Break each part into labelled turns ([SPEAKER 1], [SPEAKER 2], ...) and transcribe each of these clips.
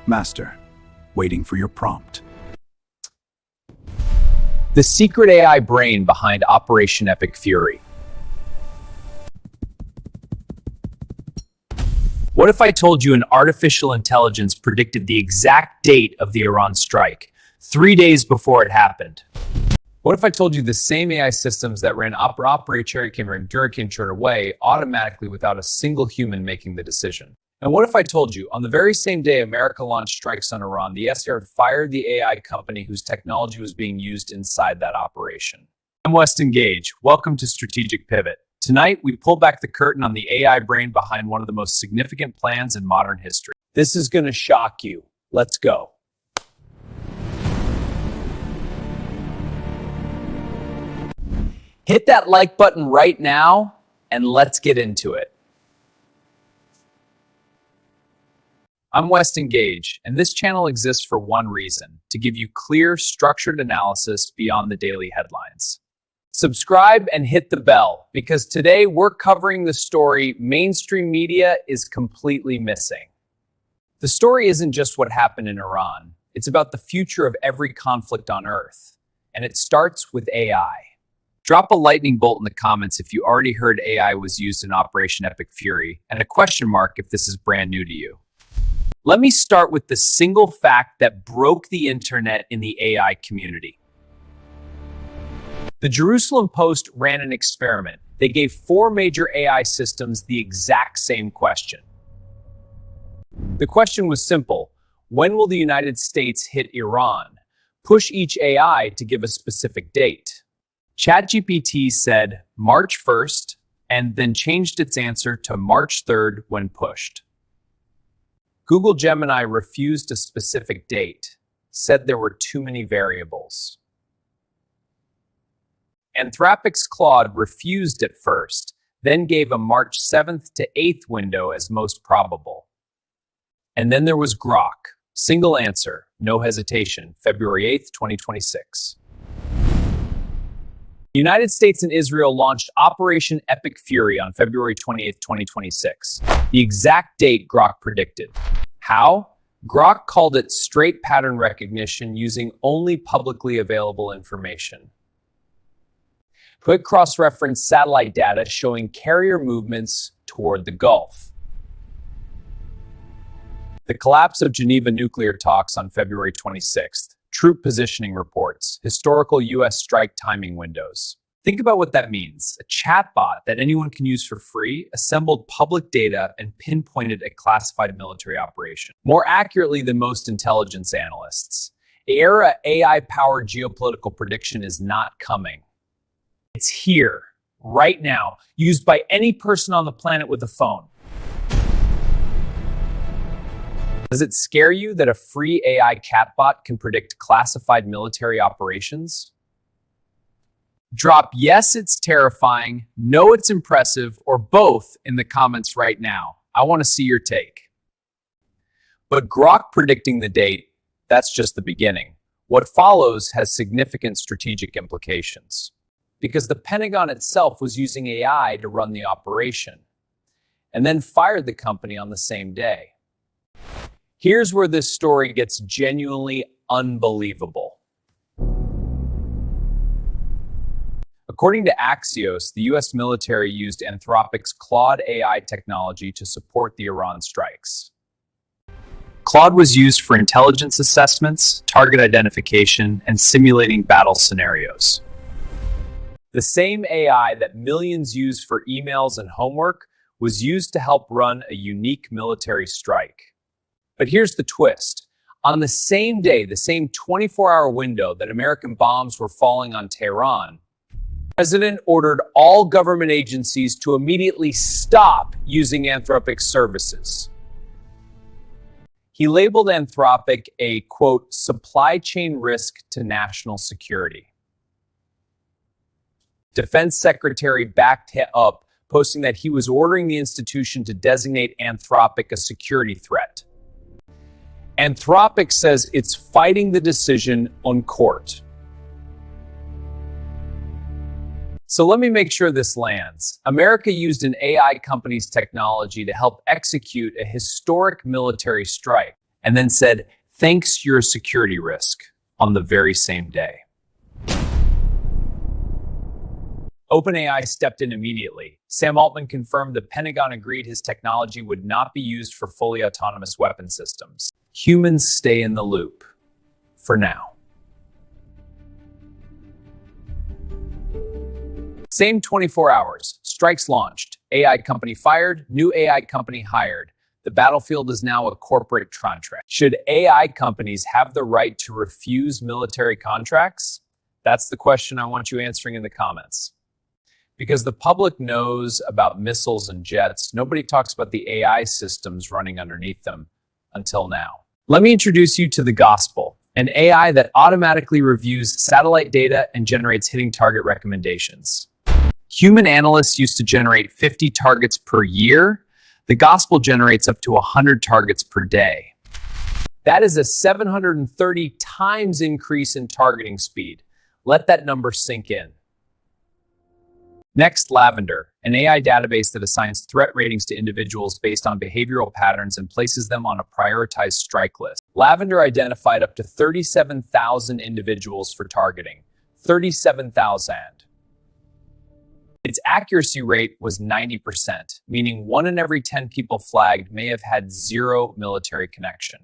[SPEAKER 1] Master, waiting for your prompt.
[SPEAKER 2] The secret AI brain behind Operation Epic Fury. What if I told you an artificial intelligence predicted the exact date of the Iran strike, 3 days before it happened? What if I told you the same AI systems that ran Operate Cherry Camera and Hurricane turned away automatically without a single human making the decision? And what if I told you, on the very same day America launched strikes on Iran, the SDR fired the AI company whose technology was being used inside that operation? I'm Weston Gage. Welcome to Strategic Pivot. Tonight, we pull back the curtain on the AI brain behind one of the most significant plans in modern history. This is going to shock you. Let's go. Hit that like button right now, and let's get into it. I'm Weston Gage, and this channel exists for one reason: to give you clear, structured analysis beyond the daily headlines. Subscribe and hit the bell, because today we're covering the story mainstream media is completely missing. The story isn't just what happened in Iran. It's about the future of every conflict on Earth, and it starts with AI. Drop a lightning bolt in the comments if you already heard AI was used in Operation Epic Fury, and a question mark if this is brand new to you. Let me start with the single fact that broke the internet in the AI community. The Jerusalem Post ran an experiment. They gave 4 major AI systems the exact same question. The question was simple: when will the United States hit Iran? Push each AI to give a specific date. ChatGPT said March 1st, and then changed its answer to March 3rd when pushed. Google Gemini refused a specific date, said there were too many variables. Anthropic's Claude refused at first, then gave a March 7th to 8th window as most probable. And then there was Grok, single answer, no hesitation, February 8th, 2026. The United States and Israel launched Operation Epic Fury on February 28th, 2026, the exact date Grok predicted. How? Grok called it straight pattern recognition using only publicly available information. Quick cross-reference satellite data showing carrier movements toward the Gulf. The collapse of Geneva nuclear talks on February 26th. Troop positioning reports, historical U.S. strike timing windows. Think about what that means. A chatbot that anyone can use for free assembled public data and pinpointed a classified military operation, more accurately than most intelligence analysts. The era AI-powered geopolitical prediction is not coming. It's here, right now, used by any person on the planet with a phone. Does it scare you that a free AI chatbot can predict classified military operations? Drop yes, it's terrifying, no, it's impressive, or both in the comments right now. I want to see your take. But Grok predicting the date, that's just the beginning. What follows has significant strategic implications, because the Pentagon itself was using AI to run the operation, and then fired the company on the same day. Here's where this story gets genuinely unbelievable. According to Axios, the US military used Anthropic's Claude AI technology to support the Iran strikes. Claude was used for intelligence assessments, target identification, and simulating battle scenarios. The same AI that millions use for emails and homework was used to help run a unique military strike. But here's the twist. On the same day, the same 24-hour window that American bombs were falling on Tehran, the president ordered all government agencies to immediately stop using Anthropic's services. He labeled Anthropic a, quote, supply chain risk to national security. Defense Secretary backed up, posting that he was ordering the institution to designate Anthropic a security threat. Anthropic says it's fighting the decision on court. So let me make sure this lands. America used an AI company's technology to help execute a historic military strike. and then said, "Thanks, you're a security risk," on the very same day. OpenAI stepped in immediately. Sam Altman confirmed the Pentagon agreed his technology would not be used for fully autonomous weapon systems. Humans stay in the loop. For now. Same 24 hours. Strikes launched. AI company fired. New AI company hired. The battlefield is now a corporate contract. Should AI companies have the right to refuse military contracts? That's the question I want you answering in the comments. Because the public knows about missiles and jets, nobody talks about the AI systems running underneath them until now. Let me introduce you to the gospel, an AI that automatically reviews satellite data and generates hitting target recommendations. Human analysts used to generate 50 targets per year. The gospel generates up to 100 targets per day. That is a 730 times increase in targeting speed. Let that number sink in. Next, Lavender, an AI database that assigns threat ratings to individuals based on behavioral patterns and places them on a prioritized strike list. Lavender identified up to 37,000 individuals for targeting. 37,000. Its accuracy rate was 90%, meaning 1 in every 10 people flagged may have had zero military connection.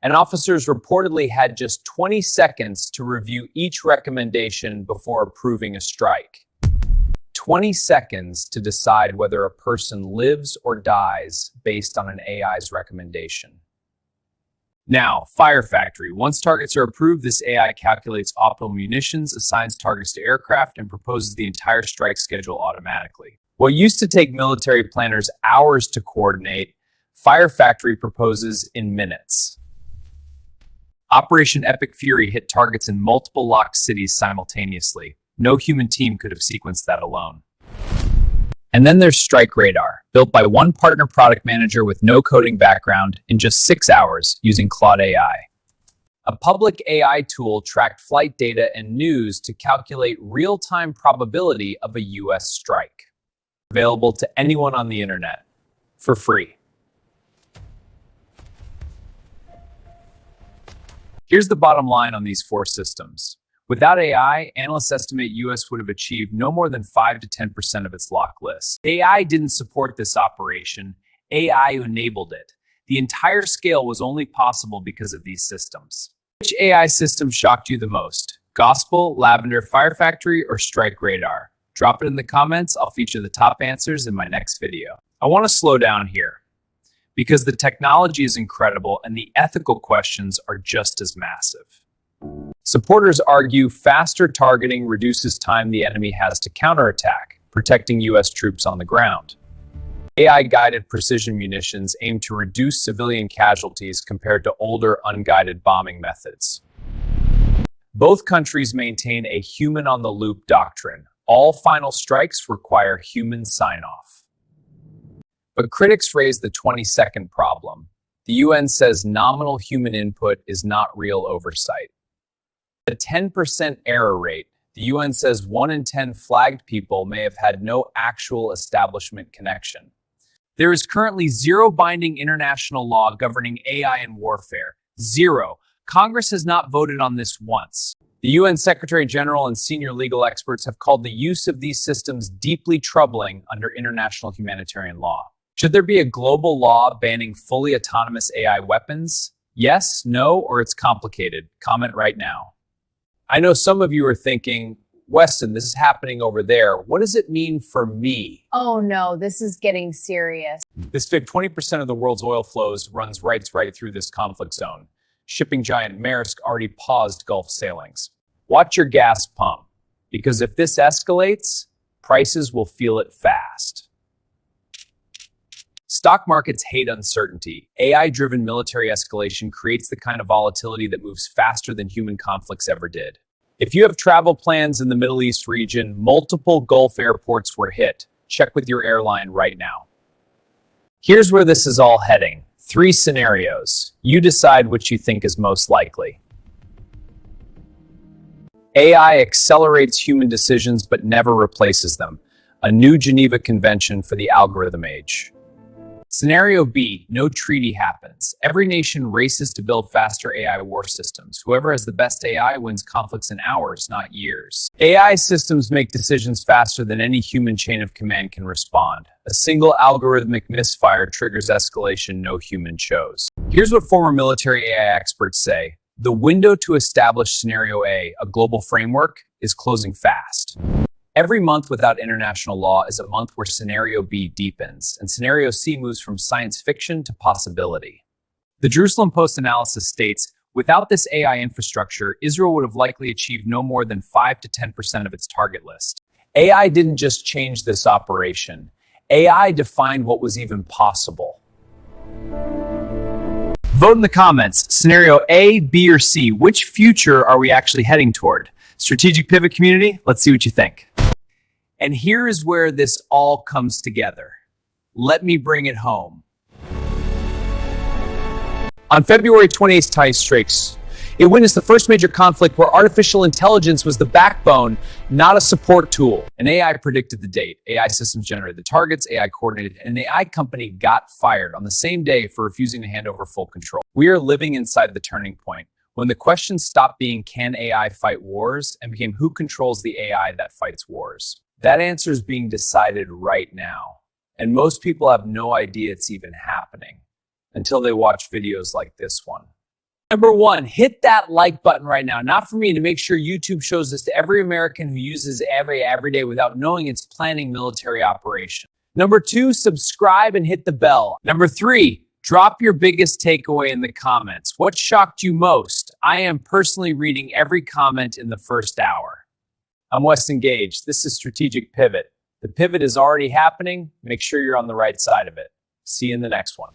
[SPEAKER 2] And officers reportedly had just 20 seconds to review each recommendation before approving a strike. 20 seconds to decide whether a person lives or dies based on an AI's recommendation. Now, Fire Factory. Once targets are approved, this AI calculates optimal munitions, assigns targets to aircraft, and proposes the entire strike schedule automatically. What used to take military planners hours to coordinate, Fire Factory proposes in minutes. Operation Epic Fury hit targets in multiple locked cities simultaneously. No human team could have sequenced that alone. And then there's StrikeRadar, built by one partner product manager with no coding background in just 6 hours using Claude AI. A public AI tool tracked flight data and news to calculate real-time probability of a US strike. Available to anyone on the internet for free. Here's the bottom line on these 4 systems. Without AI, analysts estimate US would have achieved no more than 5 to 10% of its lock list. AI didn't support this operation. AI enabled it. The entire scale was only possible because of these systems. Which AI system shocked you the most? Gospel, Lavender, Fire Factory, or StrikeRadar? Drop it in the comments. I'll feature the top answers in my next video. I want to slow down here because the technology is incredible and the ethical questions are just as massive. Supporters argue faster targeting reduces time the enemy has to counterattack, protecting US troops on the ground. AI-guided precision munitions aim to reduce civilian casualties compared to older, unguided bombing methods. Both countries maintain a human-on-the-loop doctrine. All final strikes require human sign-off. But critics raise the 20-second problem. The UN says nominal human input is not real oversight. A 10% error rate, the UN says 1 in 10 flagged people may have had no actual establishment connection. There is currently zero binding international law governing AI in warfare. Zero. Congress has not voted on this once. The UN Secretary General and senior legal experts have called the use of these systems deeply troubling under international humanitarian law. Should there be a global law banning fully autonomous AI weapons? Yes, no, or it's complicated? Comment right now. I know some of you are thinking, Weston, this is happening over there. What does it mean for me?
[SPEAKER 3] Oh no, this is getting serious.
[SPEAKER 2] This fig 20% of the world's oil flows runs right through this conflict zone. Shipping giant Maersk already paused Gulf sailings. Watch your gas pump, because if this escalates, prices will feel it fast. Stock markets hate uncertainty. AI-driven military escalation creates the kind of volatility that moves faster than human conflicts ever did. If you have travel plans in the Middle East region, multiple Gulf airports were hit. Check with your airline right now. Here's where this is all heading. 3 scenarios. You decide which you think is most likely. AI accelerates human decisions but never replaces them. A new Geneva Convention for the algorithm age. Scenario B, no treaty happens. Every nation races to build faster AI war systems. Whoever has the best AI wins conflicts in hours, not years. AI systems make decisions faster than any human chain of command can respond. A single algorithmic misfire triggers escalation no human chose. Here's what former military AI experts say. The window to establish Scenario A, a global framework, is closing fast. Every month without international law is a month where Scenario B deepens, and Scenario C moves from science fiction to possibility. The Jerusalem Post analysis states, without this AI infrastructure, Israel would have likely achieved no more than 5 to 10% of its target list. AI didn't just change this operation. AI defined what was even possible. Vote in the comments. Scenario A, B, or C. Which future are we actually heading toward? Strategic Pivot community, let's see what you think. And here is where this all comes together. Let me bring it home. On February 28th, Thai strikes. It witnessed the first major conflict where artificial intelligence was the backbone, not a support tool. An AI predicted the date. AI systems generated the targets, AI coordinated, and an AI company got fired on the same day for refusing to hand over full control. We are living inside the turning point, when the question stopped being, can AI fight wars, and became, who controls the AI that fights wars? That answer is being decided right now. And most people have no idea it's even happening until they watch videos like this one. Number one, hit that like button right now. Not for me, to make sure YouTube shows this to every American who uses AI every day without knowing it's planning military operation. Number two, subscribe and hit the bell. Number three, drop your biggest takeaway in the comments. What shocked you most? I am personally reading every comment in the first hour. I'm Weston Gage. This is Strategic Pivot. The pivot is already happening. Make sure you're on the right side of it. See you in the next one.